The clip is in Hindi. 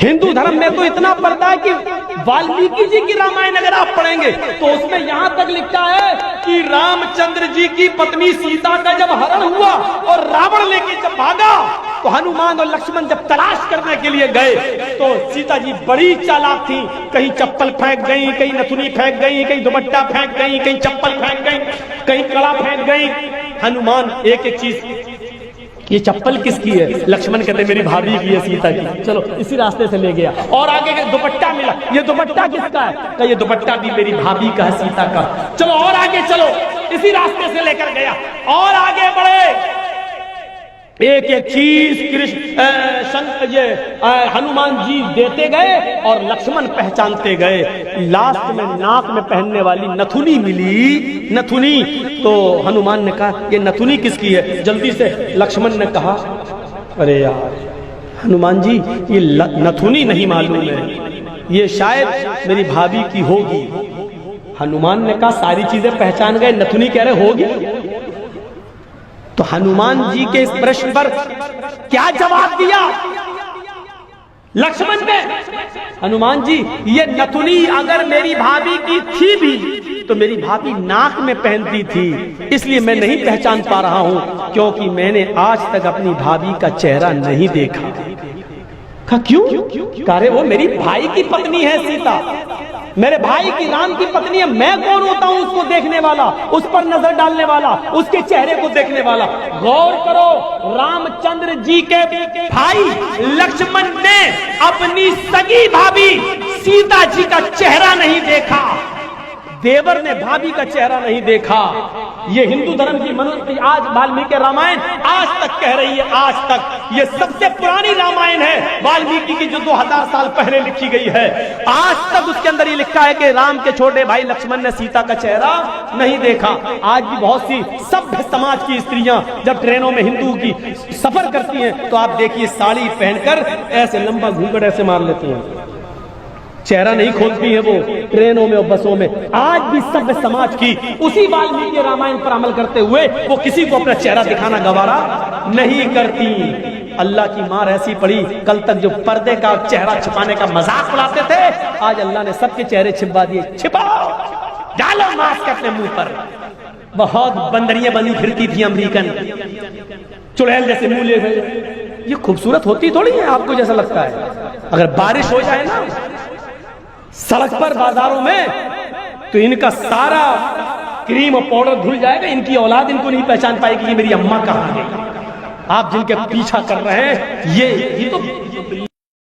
हिंदू धर्म में तो इतना पर्दा है कि वाल्मीकि जी की रामायण अगर आप पढ़ेंगे तो उसमें यहां तक लिखा है कि रामचंद्र जी की पत्नी सीता का जब हरण हुआ और रावण लेके जब भागा तो हनुमान और लक्ष्मण जब तलाश करने के लिए गए तो सीता जी बड़ी चालाक थी, कहीं चप्पल फेंक गई, कहीं नथुनी फेंक गई, कहीं दुपट्टा फेंक गई, कहीं चप्पल फेंक गई, कहीं कड़ा फेंक गई। हनुमान एक एक चीज, ये चप्पल किसकी है? लक्ष्मण कहते मेरी भाभी की है, सीता की। चलो इसी रास्ते से ले गया और आगे दुपट्टा मिला, ये दुपट्टा किसका है? कहा ये दुपट्टा भी मेरी भाभी का है, सीता का। चलो और आगे चलो, इसी रास्ते से लेकर गया और आगे बढ़े, एक एक चीज ये हनुमान जी देते गए और लक्ष्मण पहचानते गए। लास्ट में नाक में पहनने वाली नथुनी मिली, नथुनी। तो हनुमान ने कहा ये नथुनी किसकी है? जल्दी से लक्ष्मण ने कहा अरे यार हनुमान जी ये नथुनी नहीं मालूम है, ये शायद मेरी भाभी की होगी। हनुमान ने कहा सारी चीजें पहचान गए, नथुनी कह रहे होगी। तो हनुमान जी के इस प्रश्न पर क्या जवाब दिया लक्ष्मण ने? हनुमान जी ये नथुनी अगर मेरी भाभी की थी भी तो मेरी भाभी नाक में पहनती थी, इसलिए मैं नहीं पहचान पा रहा हूं, क्योंकि मैंने आज तक अपनी भाभी का चेहरा नहीं देखा। कहा क्यों? कह वो मेरी भाई की पत्नी है सीता, मेरे भाई की राम की पत्नी है, मैं कौन होता हूं उसको देखने वाला, उस पर नजर डालने वाला, उसके चेहरे को देखने वाला। गौर करो, रामचंद्र जी के भाई लक्ष्मण ने अपनी सगी भाभी सीता जी का चेहरा नहीं देखा, देवर ने भाभी का चेहरा नहीं देखा। ये हिंदू धर्म की मनुष्य आज वाल्मीकि रामायण आज तक कह रही है, आज तक ये सबसे पुरानी रामायण है वाल्मीकि की, जो 2000 साल पहले लिखी गई है। आज तक उसके अंदर ये लिखा है कि राम के छोटे भाई लक्ष्मण ने सीता का चेहरा नहीं देखा। आज भी बहुत सी सभ्य समाज की स्त्रियां जब ट्रेनों में हिंदू की सफर करती हैं तो आप देखिए साड़ी पहनकर ऐसे लंबा घूंघट ऐसे मार लेती हैं, चेहरा नहीं खोलती है वो ट्रेनों में और बसों में। आज भी सभ्य समाज की उसी वाल्मीकि रामायण पर अमल करते हुए वो किसी को अपना चेहरा दिखाना गवारा नहीं करती। अल्लाह की मार ऐसी पड़ी, कल तक जो पर्दे का चेहरा छिपाने का मजाक उड़ाते थे, आज अल्लाह ने सबके चेहरे छिपा दिए। छिपाओ, डालो मास्क अपने मुंह पर। बहुत बंदरियां बनी फिरती थी अमेरिकन, चुड़ैल जैसे मुंह ले। ये खूबसूरत होती थोड़ी है आपको जैसा लगता है। अगर बारिश हो जाए ना सड़क पर बाजारों में तो इनका सारा क्रीम और पाउडर धुल जाएगा, इनकी औलाद इनको नहीं पहचान पाएगी ये मेरी अम्मा कहाँ है। आप जिनके पीछा कर रहे हैं ये तो